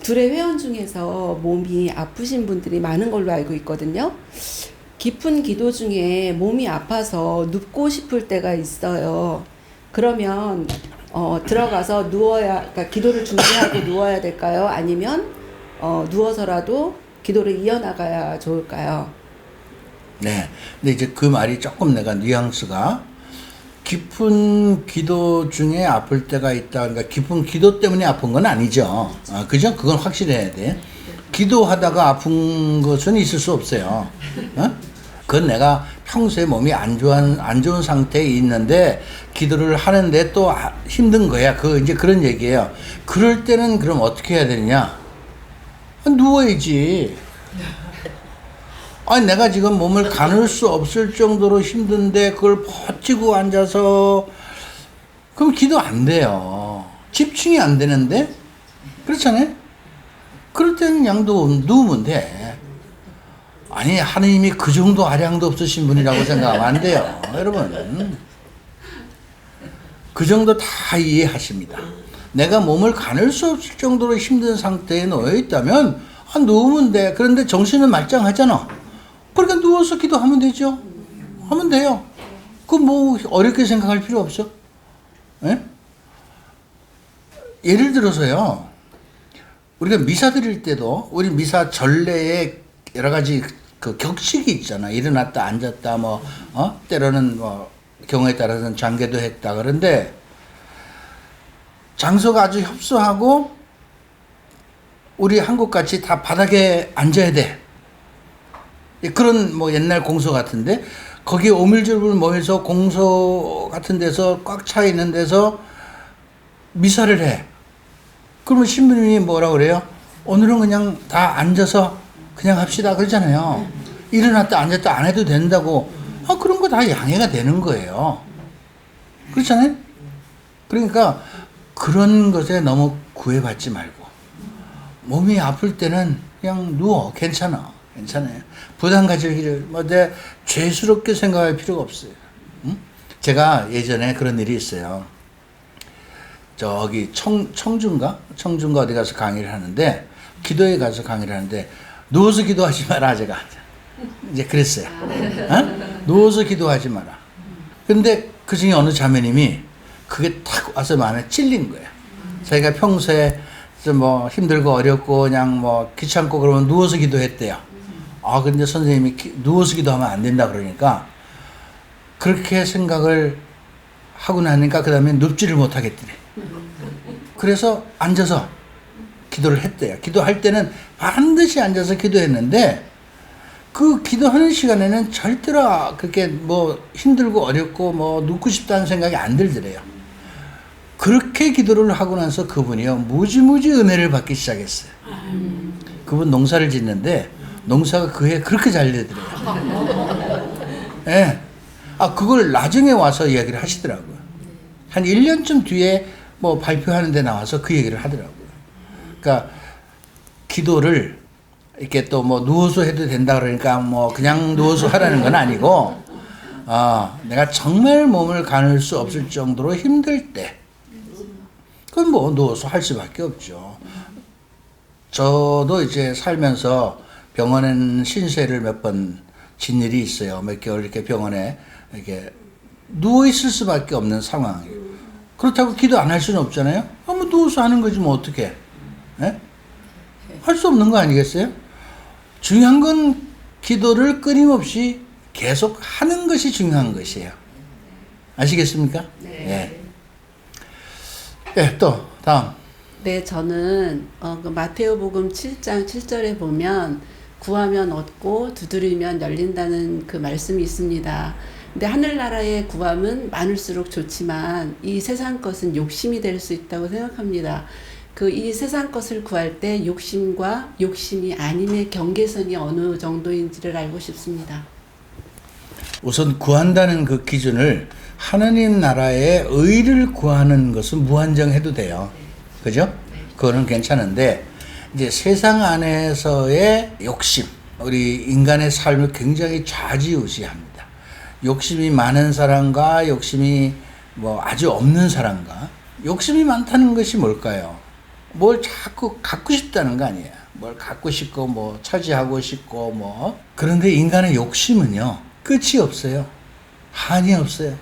둘의 회원 중에서 몸이 아프신 분들이 많은 걸로 알고 있거든요. 깊은 기도 중에 몸이 아파서 눕고 싶을 때가 있어요. 그러면 들어가서 그러니까 기도를 준비하고 누워야 될까요? 아니면 누워서라도 기도를 이어나가야 좋을까요? 네. 근데 이제 그 말이 조금 내가 뉘앙스가 깊은 기도 중에 아플 때가 있다. 그러니까 깊은 기도 때문에 아픈 건 아니죠. 그죠? 그건 확실해야 돼. 기도하다가 아픈 것은 있을 수 없어요. 그건 내가 평소에 몸이 안 좋은 상태에 있는데 기도를 하는데 또 힘든 거야. 이제 그런 얘기예요. 그럴 때는 그럼 어떻게 해야 되느냐? 누워야지. 아니, 내가 지금 몸을 가눌 수 없을 정도로 힘든데 그걸 버티고 앉아서 그럼 기도 안 돼요. 집중이 안 되는데? 그렇잖아요? 그럴 때는 그냥 누우면 돼. 아니, 하느님이 그 정도 아량도 없으신 분이라고 생각하면 안 돼요. 여러분. 그 정도 다 이해하십니다. 내가 몸을 가눌 수 없을 정도로 힘든 상태에 놓여 있다면 누우면 돼. 그런데 정신은 말짱하잖아. 그러니까 누워서 기도하면 되죠. 하면 돼요. 그 뭐 어렵게 생각할 필요 없어. 예? 예를 들어서요. 우리가 미사 드릴 때도 우리 미사 전례에 여러 가지 그 격식이 있잖아. 일어났다 앉았다 때로는 경우에 따라서는 장계도 했다. 그런데 장소가 아주 협소하고 우리 한국같이 다 바닥에 앉아야 돼. 그런 옛날 공소 같은데 거기에 오밀조밀 모여서 공소 같은 데서 꽉 차 있는 데서 미사를 해. 그러면 신부님이 뭐라 그래요? 오늘은 그냥 다 앉아서 그냥 합시다 그러잖아요. 일어났다 앉았다 안 해도 된다고. 그런 거 다 양해가 되는 거예요. 그렇잖아요? 그러니까 그런 것에 너무 구애받지 말고 몸이 아플 때는 그냥 누워. 괜찮아요. 부담 가질 일을 내 죄스럽게 생각할 필요가 없어요. 응? 제가 예전에 그런 일이 있어요. 저기 청주인가 어디 가서 강의를 하는데 기도에 가서 강의를 하는데 누워서 기도하지 마라 제가 이제 그랬어요. 누워서 기도하지 마라. 근데 그 중에 어느 자매님이 그게 탁 와서 마음에 찔린 거예요. 자기가 평소에 힘들고 어렵고 그냥 귀찮고 그러면 누워서 기도했대요. 근데 선생님이 누워서 기도하면 안 된다 그러니까 그렇게 생각을 하고 나니까 그 다음에 눕지를 못하겠더래. 그래서 앉아서 기도를 했대요. 기도할 때는 반드시 앉아서 기도했는데 그 기도하는 시간에는 절대로 그렇게 힘들고 어렵고 눕고 싶다는 생각이 안 들더래요. 그렇게 기도를 하고 나서 그분이요 무지무지 은혜를 받기 시작했어요. 그분 농사를 짓는데 농사가 그해 그렇게 잘 되더래요. 예. 그걸 나중에 와서 이야기를 하시더라고요. 한 1년쯤 뒤에 발표하는 데 나와서 그 얘기를 하더라고요. 그러니까 기도를 이렇게 또 누워서 해도 된다 그러니까 그냥 누워서 하라는 건 아니고 내가 정말 몸을 가눌 수 없을 정도로 힘들 때 그건 누워서 할 수밖에 없죠. 저도 이제 살면서 병원에 신세를 몇 번 진 일이 있어요. 몇 개월 이렇게 병원에 이렇게 누워 있을 수밖에 없는 상황이에요. 그렇다고 기도 안 할 수는 없잖아요. 누워서 하는 거지 어떻게? 예? 할 수 없는 거 아니겠어요? 중요한 건 기도를 끊임없이 계속 하는 것이 중요한 것이에요. 아시겠습니까? 네. 네, 또 다음. 네, 저는 그 마테오복음 7장 7절에 보면 구하면 얻고 두드리면 열린다는 그 말씀이 있습니다. 근데 하늘나라의 구함은 많을수록 좋지만 이 세상 것은 욕심이 될 수 있다고 생각합니다. 이 세상 것을 구할 때 욕심과 욕심이 아님의 경계선이 어느 정도인지를 알고 싶습니다. 우선 구한다는 그 기준을 하나님 나라의 의를 구하는 것은 무한정해도 돼요. 그죠? 그거는 괜찮은데 이제 세상 안에서의 욕심, 우리 인간의 삶을 굉장히 좌지우지합니다. 욕심이 많은 사람과 욕심이 아주 없는 사람과 욕심이 많다는 것이 뭘까요? 뭘 자꾸 갖고 싶다는 거 아니에요. 뭘 갖고 싶고 뭐 차지하고 싶고 뭐. 그런데 인간의 욕심은요 끝이 없어요. 한이 없어요.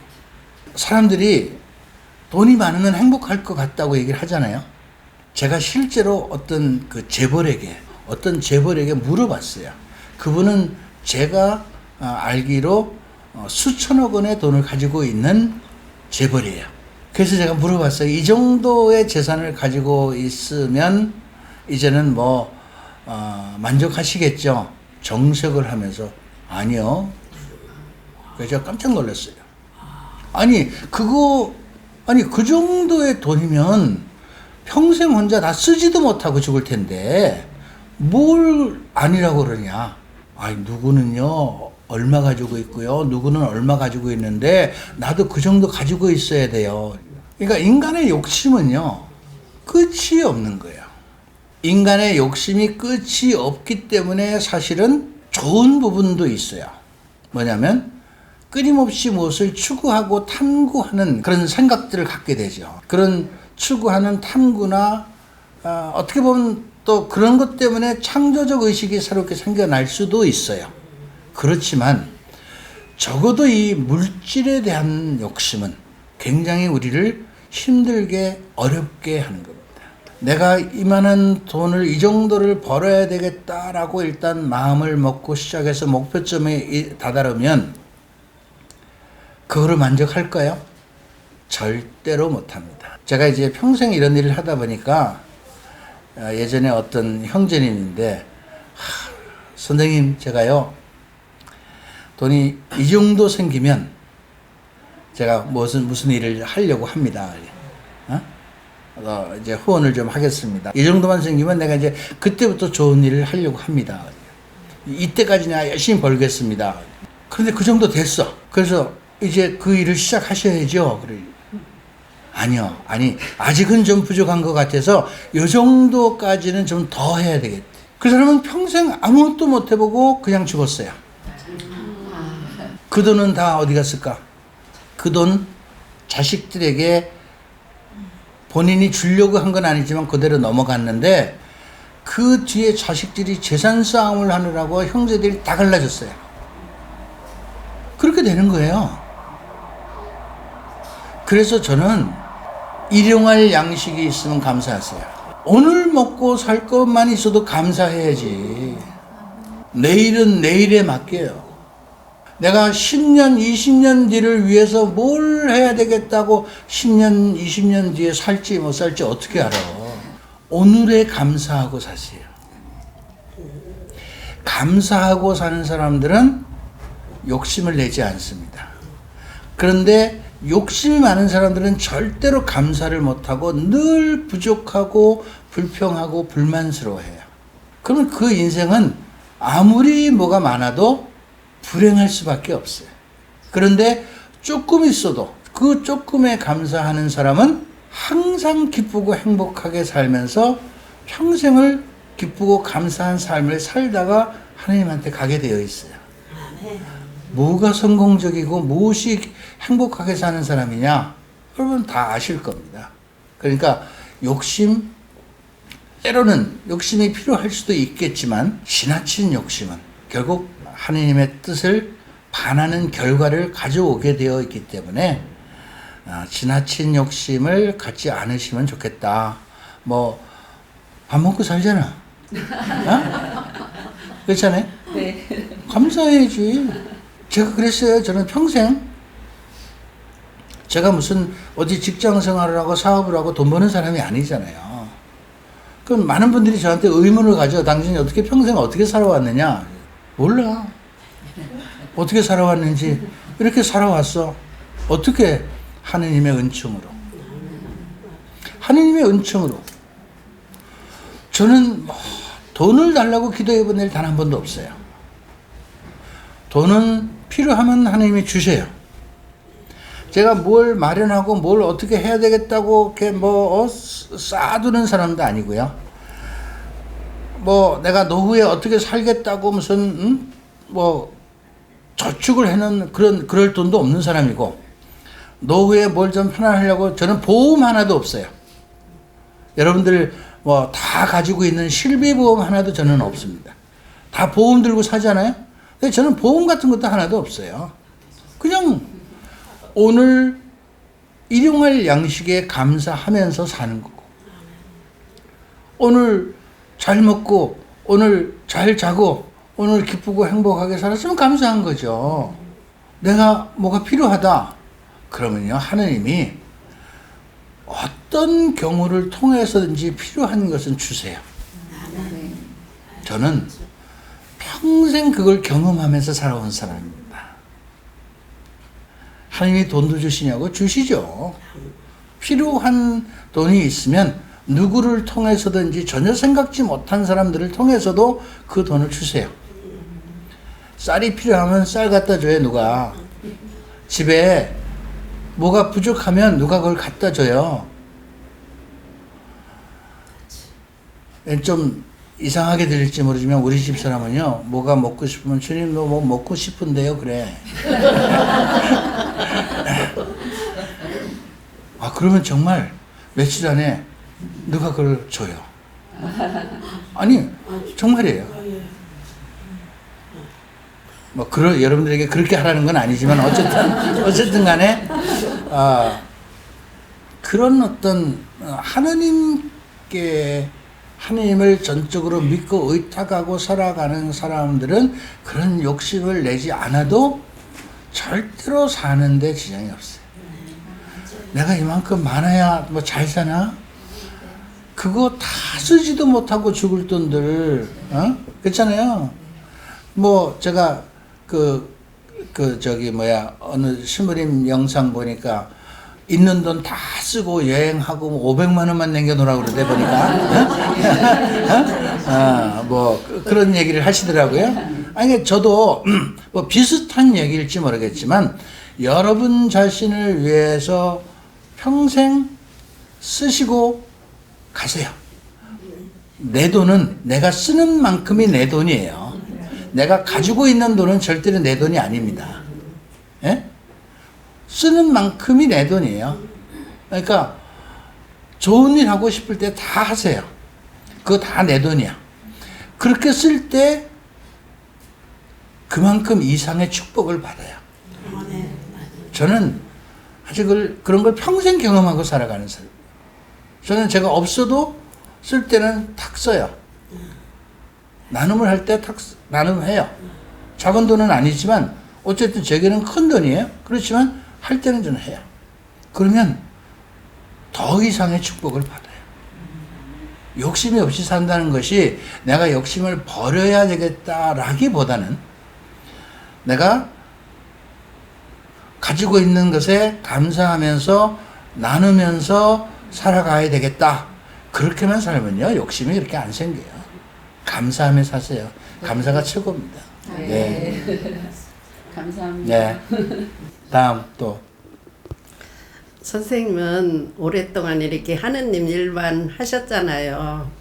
사람들이 돈이 많으면 행복할 것 같다고 얘기를 하잖아요. 제가 실제로 어떤 재벌에게 물어봤어요. 그분은 제가 알기로 수천억 원의 돈을 가지고 있는 재벌이에요. 그래서 제가 물어봤어요. 이 정도의 재산을 가지고 있으면 이제는 만족하시겠죠? 정색을 하면서 아니요. 그래서 제가 깜짝 놀랐어요. 그 정도의 돈이면 평생 혼자 다 쓰지도 못하고 죽을 텐데 뭘 아니라고 그러냐. 누구는요 얼마 가지고 있고요, 누구는 얼마 가지고 있는데 나도 그 정도 가지고 있어야 돼요. 그러니까 인간의 욕심은요 끝이 없는 거예요. 인간의 욕심이 끝이 없기 때문에 사실은 좋은 부분도 있어요. 뭐냐면 끊임없이 무엇을 추구하고 탐구하는 그런 생각들을 갖게 되죠. 그런 추구하는 탐구나 어떻게 보면 또 그런 것 때문에 창조적 의식이 새롭게 생겨날 수도 있어요. 그렇지만 적어도 이 물질에 대한 욕심은 굉장히 우리를 힘들게 어렵게 하는 겁니다. 내가 이만한 돈을 이 정도를 벌어야 되겠다라고 일단 마음을 먹고 시작해서 목표점에 다다르면 그거를 만족할까요? 절대로 못합니다. 제가 이제 평생 이런 일을 하다 보니까 예전에 어떤 형제님인데 선생님 제가요 돈이 이 정도 생기면 제가 무슨 일을 하려고 합니다. 이제 후원을 좀 하겠습니다. 이 정도만 생기면 내가 이제 그때부터 좋은 일을 하려고 합니다. 이때까지는 열심히 벌겠습니다. 그런데 그 정도 됐어. 그래서 이제 그 일을 시작하셔야죠. 그래. 아니요. 아직은 좀 부족한 것 같아서 이 정도까지는 좀 더 해야 되겠대. 그 사람은 평생 아무것도 못 해보고 그냥 죽었어요. 그 돈은 다 어디 갔을까? 그 돈 자식들에게 본인이 주려고 한 건 아니지만 그대로 넘어갔는데 그 뒤에 자식들이 재산 싸움을 하느라고 형제들이 다 갈라졌어요. 그렇게 되는 거예요. 그래서 저는 일용할 양식이 있으면 감사하세요. 오늘 먹고 살 것만 있어도 감사해야지. 내일은 내일에 맡겨요. 내가 10년, 20년 뒤를 위해서 뭘 해야 되겠다고 10년, 20년 뒤에 살지 못 살지 어떻게 알아. 오늘에 감사하고 사세요. 감사하고 사는 사람들은 욕심을 내지 않습니다. 그런데 욕심이 많은 사람들은 절대로 감사를 못하고 늘 부족하고 불평하고 불만스러워해요. 그러면 그 인생은 아무리 뭐가 많아도 불행할 수밖에 없어요. 그런데 조금 있어도 그 조금에 감사하는 사람은 항상 기쁘고 행복하게 살면서 평생을 기쁘고 감사한 삶을 살다가 하나님한테 가게 되어 있어요. 뭐가 성공적이고 무엇이 행복하게 사는 사람이냐? 여러분 다 아실 겁니다. 그러니까 때로는 욕심이 필요할 수도 있겠지만 지나친 욕심은 결국 하나님의 뜻을 반하는 결과를 가져오게 되어 있기 때문에 지나친 욕심을 갖지 않으시면 좋겠다. 밥 먹고 살잖아. 그렇잖아요? 네. 감사해야지. 제가 그랬어요. 저는 평생 제가 무슨 어디 직장 생활을 하고 사업을 하고 돈 버는 사람이 아니잖아요. 그럼 많은 분들이 저한테 의문을 가져. 당신이 평생 어떻게 살아왔느냐? 몰라. 어떻게 살아왔는지. 이렇게 살아왔어. 어떻게? 하느님의 은총으로. 하느님의 은총으로. 저는 돈을 달라고 기도해 본 일 단 한 번도 없어요. 돈은 필요하면 하느님이 주세요. 제가 뭘 마련하고 뭘 어떻게 해야 되겠다고 이렇게 쌓아두는 사람도 아니고요. 내가 노후에 어떻게 살겠다고 무슨 저축을 해놓은 그럴 돈도 없는 사람이고, 노후에 뭘 좀 편안하려고 저는 보험 하나도 없어요. 여러분들 뭐 다 가지고 있는 실비보험 하나도 저는 없습니다. 다 보험 들고 사잖아요. 근데 저는 보험 같은 것도 하나도 없어요. 그냥 오늘 일용할 양식에 감사하면서 사는 거고, 오늘 잘 먹고 오늘 잘 자고 오늘 기쁘고 행복하게 살았으면 감사한 거죠. 내가 뭐가 필요하다 그러면요, 하느님이 어떤 경우를 통해서든지 필요한 것은 주세요. 저는 평생 그걸 경험하면서 살아온 사람입니다. 하느님이 돈도 주시냐고? 주시죠. 필요한 돈이 있으면 누구를 통해서든지 전혀 생각지 못한 사람들을 통해서도 그 돈을 주세요. 쌀이 필요하면 쌀 갖다 줘요, 누가. 집에 뭐가 부족하면 누가 그걸 갖다 줘요. 좀 이상하게 들릴지 모르지만 우리 집 사람은요, 뭐가 먹고 싶으면 주님 너 뭐 먹고 싶은데요, 그래. 아, 그러면 정말 며칠 안에 누가 그걸 줘요. 아니, 정말이에요. 뭐, 여러분들에게 그렇게 하라는 건 아니지만, 어쨌든 간에, 그런 어떤, 하느님을 전적으로 믿고 의탁하고 살아가는 사람들은 그런 욕심을 내지 않아도 절대로 사는데 지장이 없어요. 내가 이만큼 많아야 뭐 잘 사나? 그거 다 쓰지도 못하고 죽을 돈들, 그렇잖아요. 뭐, 제가, 어느 신부님 영상 보니까, 있는 돈 다 쓰고 여행하고 500만 원만 남겨놓으라고 그러대, 보니까. 그런 얘기를 하시더라고요. 아니, 저도 뭐 비슷한 얘기일지 모르겠지만, 여러분 자신을 위해서 평생 쓰시고 가세요. 내 돈은 내가 쓰는 만큼이 내 돈이에요. 내가 가지고 있는 돈은 절대로 내 돈이 아닙니다. 예? 쓰는 만큼이 내 돈이에요. 그러니까 좋은 일 하고 싶을 때 다 하세요. 그거 다 내 돈이야. 그렇게 쓸 때 그만큼 이상의 축복을 받아요. 저는 아직 그런 걸 평생 경험하고 살아가는 사람. 저는 제가 없어도 쓸 때는 탁 써요. 나눔을 할 때 탁 나눔해요. 작은 돈은 아니지만 어쨌든 제게는 큰 돈이에요. 그렇지만 할 때는 저는 해요. 그러면 더 이상의 축복을 받아요. 욕심이 없이 산다는 것이 내가 욕심을 버려야 되겠다라기보다는 내가 가지고 있는 것에 감사하면서 나누면서 살아가야 되겠다. 그렇게만 살면요, 욕심이 그렇게 안 생겨요. 감사하며 사세요. 감사가 최고입니다. 네. 감사합니다. 네. 다음 또. 선생님은 오랫동안 이렇게 하느님 일만 하셨잖아요.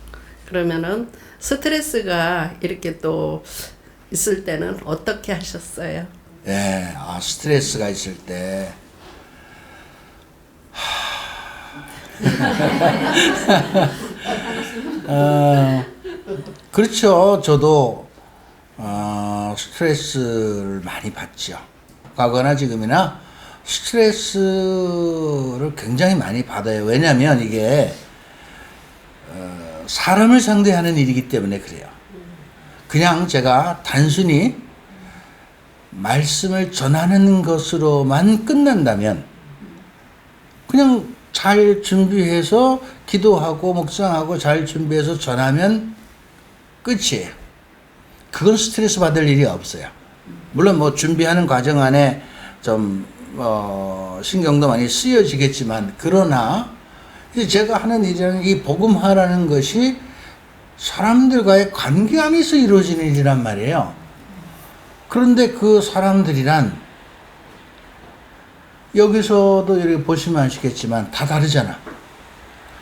그러면은 스트레스가 이렇게 또 있을 때는 어떻게 하셨어요? 예, 스트레스가 있을 때. 그렇죠. 저도 스트레스를 많이 받죠. 과거나 지금이나 스트레스를 굉장히 많이 받아요. 왜냐하면 이게 사람을 상대하는 일이기 때문에 그래요. 그냥 제가 단순히 말씀을 전하는 것으로만 끝난다면, 그냥 잘 준비해서 기도하고 묵상하고 잘 준비해서 전하면 끝이에요. 그건 스트레스 받을 일이 없어요. 물론 뭐 준비하는 과정 안에 좀 신경도 많이 쓰여지겠지만, 그러나 이제 제가 하는 일은 이 복음화라는 것이 사람들과의 관계 안에서 이루어지는 일이란 말이에요. 그런데 그 사람들이란 여기서도 이렇게 보시면 아시겠지만 다 다르잖아.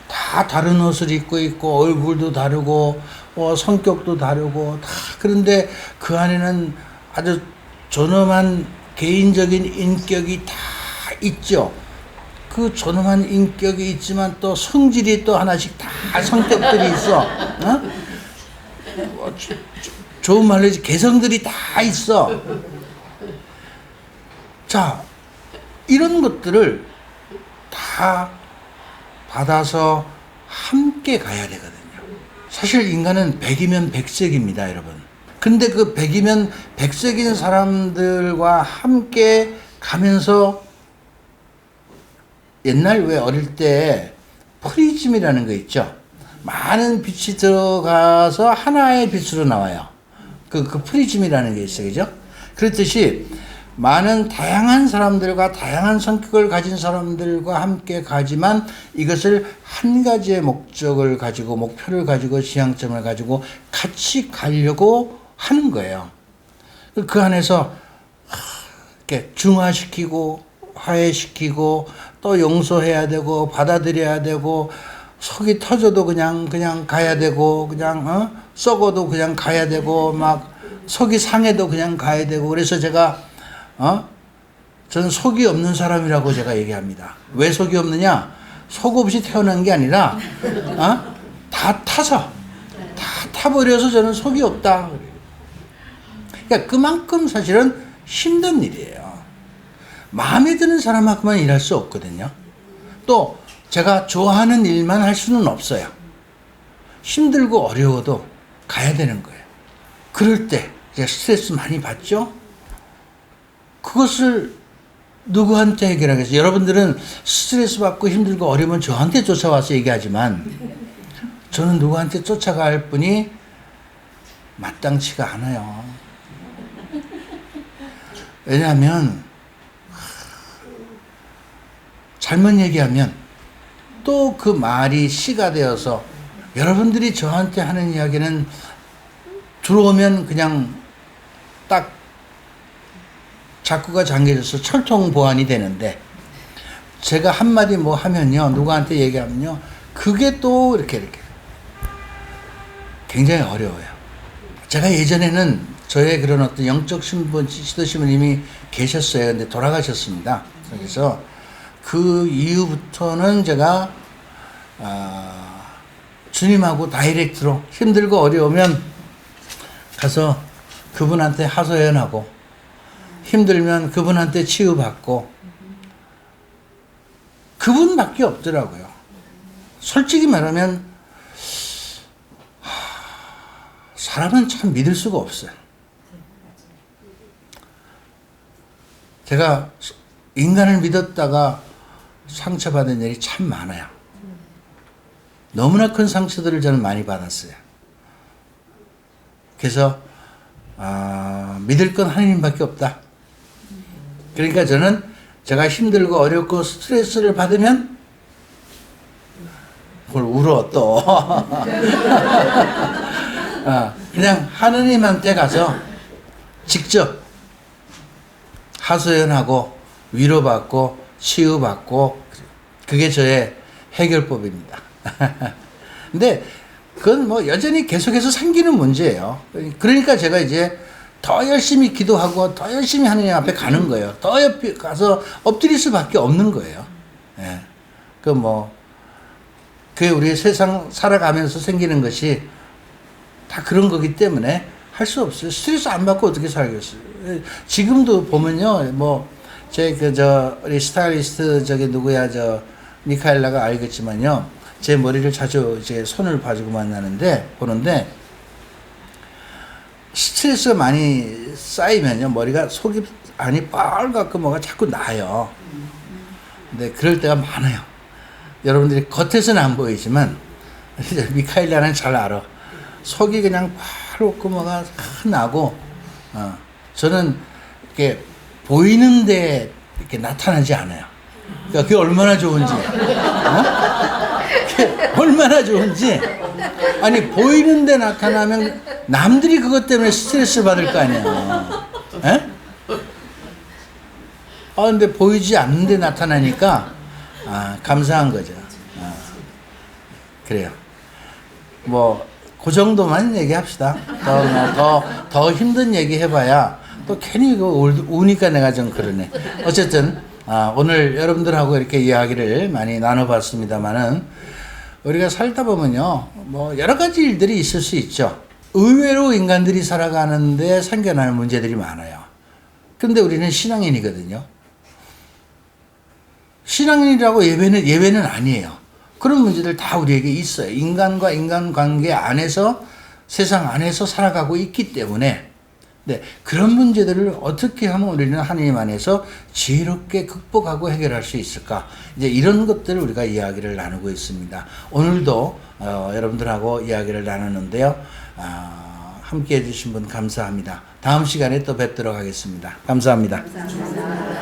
다 다른 옷을 입고 있고 얼굴도 다르고 성격도 다르고 다. 그런데 그 안에는 아주 존엄한 개인적인 인격이 다 있죠. 그 존엄한 인격이 있지만 또 성질이 또 하나씩 다 성격들이 있어. 어? 좋은 말로 해서 개성들이 다 있어. 자, 이런 것들을 다 받아서 함께 가야 되거든요. 사실 인간은 백이면 백색입니다, 여러분. 근데 그 백이면 백색인 사람들과 함께 가면서 옛날 왜 어릴 때 프리즘이라는 거 있죠. 많은 빛이 들어가서 하나의 빛으로 나와요. 그 프리즘이라는 게 있어요. 그죠? 그렇듯이 많은 다양한 사람들과 다양한 성격을 가진 사람들과 함께 가지만 이것을 한 가지의 목적을 가지고 목표를 가지고 지향점을 가지고 같이 가려고 하는 거예요. 그 안에서 이렇게 중화시키고 화해시키고 또 용서해야 되고 받아들여야 되고 속이 터져도 그냥 가야 되고 그냥 썩어도 그냥 가야 되고 막 속이 상해도 그냥 가야 되고 그래서 제가 저는 속이 없는 사람이라고 제가 얘기합니다. 왜 속이 없느냐? 속 없이 태어난 게 아니라 다 타서 다 타버려서 저는 속이 없다. 그러니까 그만큼 사실은 힘든 일이에요. 마음에 드는 사람만큼만 일할 수 없거든요. 또 제가 좋아하는 일만 할 수는 없어요. 힘들고 어려워도 가야 되는 거예요. 그럴 때 제가 스트레스 많이 받죠? 그것을 누구한테 해결하겠어요? 여러분들은 스트레스 받고 힘들고 어려우면 저한테 쫓아와서 얘기하지만 저는 누구한테 쫓아갈 분이 마땅치가 않아요. 왜냐하면 잘못 얘기하면 또 그 말이 씨가 되어서 여러분들이 저한테 하는 이야기는 들어오면 그냥 딱 자꾸가 잠겨져서 철통 보완이 되는데 제가 한마디 뭐 하면요 누구한테 얘기하면요 그게 또 이렇게 굉장히 어려워요. 제가 예전에는 저의 그런 어떤 영적 신분 지도시부님이 계셨어요. 근데 돌아가셨습니다. 그래서 그 이후부터는 제가 주님하고 다이렉트로 힘들고 어려우면 가서 그분한테 하소연하고 힘들면 그분한테 치유받고 그분밖에 없더라고요. 솔직히 말하면 사람은 참 믿을 수가 없어요. 제가 인간을 믿었다가 상처받은 일이 참 많아요. 너무나 큰 상처들을 저는 많이 받았어요. 그래서 믿을 건 하나님밖에 없다. 그러니까 저는 제가 힘들고 어렵고 스트레스를 받으면 그걸 울어 또 그냥 하느님한테 가서 직접 하소연하고 위로받고 치유받고 그게 저의 해결법입니다. 근데 그건 뭐 여전히 계속해서 생기는 문제예요. 그러니까 제가 이제 더 열심히 기도하고 더 열심히 하느님 앞에 가는 거예요. 더 옆에 가서 엎드릴 수밖에 없는 거예요. 예. 그게 우리 세상 살아가면서 생기는 것이 다 그런 거기 때문에 할 수 없어요. 스트레스 안 받고 어떻게 살겠어요. 지금도 보면요, 우리 스타일리스트 누구야, 미카엘라가 알겠지만요, 제 머리를 자주 이제 손을 봐주고 보는데, 스트레스가 많이 쌓이면요, 머리가 속이 안이 빨갛고 뭐가 자꾸 나요. 근데 그럴 때가 많아요. 여러분들이 겉에서는 안 보이지만, 미카엘라는 잘 알아. 속이 그냥 파랗고 뭐가 나고, 저는 이렇게 보이는데 이렇게 나타나지 않아요. 그러니까 그게 얼마나 좋은지, 그게 얼마나 좋은지. 아니, 보이는데 나타나면 남들이 그것 때문에 스트레스 받을 거 아니에요. 에? 근데 보이지 않는데 나타나니까, 감사한 거죠. 그래요. 그 정도만 얘기합시다. 더 힘든 얘기 해봐야 또 괜히 이거 우니까 내가 좀 그러네. 어쨌든 오늘 여러분들하고 이렇게 이야기를 많이 나눠봤습니다만은 우리가 살다 보면요, 뭐 여러 가지 일들이 있을 수 있죠. 의외로 인간들이 살아가는데 생겨나는 문제들이 많아요. 근데 우리는 신앙인이거든요. 신앙인이라고 예외는 아니에요. 그런 문제들 다 우리에게 있어요. 인간과 인간관계 안에서, 세상 안에서 살아가고 있기 때문에, 네, 그런 문제들을 어떻게 하면 우리는 하나님 안에서 지혜롭게 극복하고 해결할 수 있을까? 이제 이런 것들을 우리가 이야기를 나누고 있습니다. 오늘도 여러분들하고 이야기를 나누는데요. 함께 해주신 분 감사합니다. 다음 시간에 또 뵙도록 하겠습니다. 감사합니다. 감사합니다.